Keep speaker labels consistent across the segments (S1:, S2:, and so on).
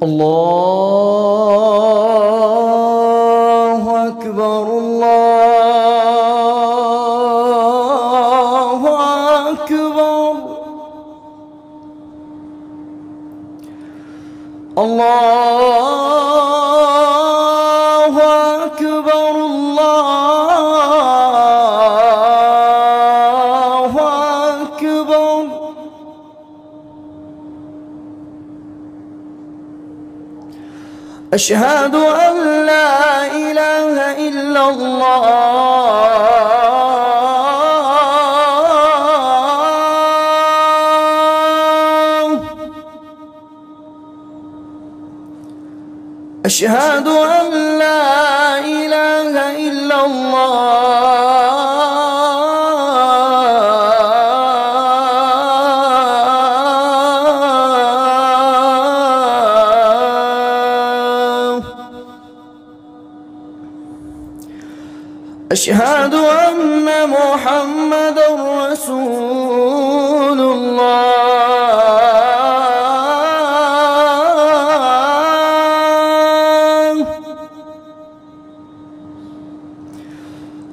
S1: الله أكبر الله أكبر الله أكبر الله أكبر. أشهد أن لا إله إلا الله. أشهد أن لا إله إلا الله. أشهد أن محمدًا رسول الله.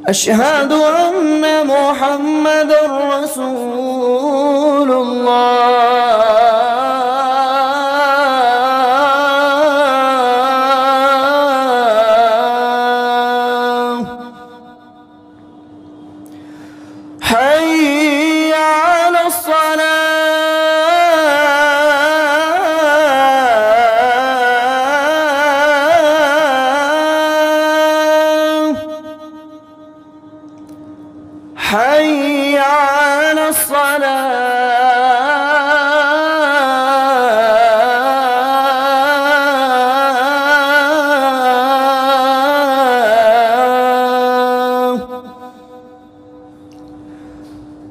S1: أشهد أن محمدًا رسول الله. حي على الصلاة. حي على الصلاة.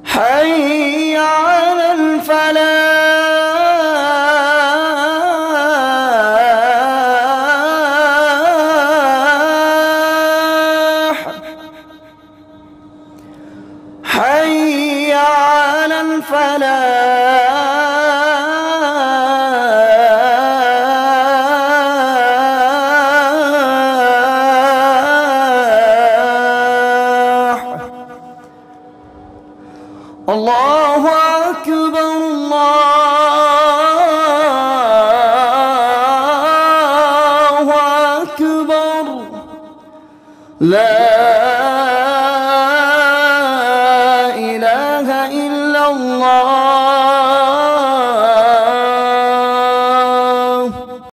S1: حي على الفلاح. حي على الفلاح. الله أكبر الله أكبر. لا إله إلا الله.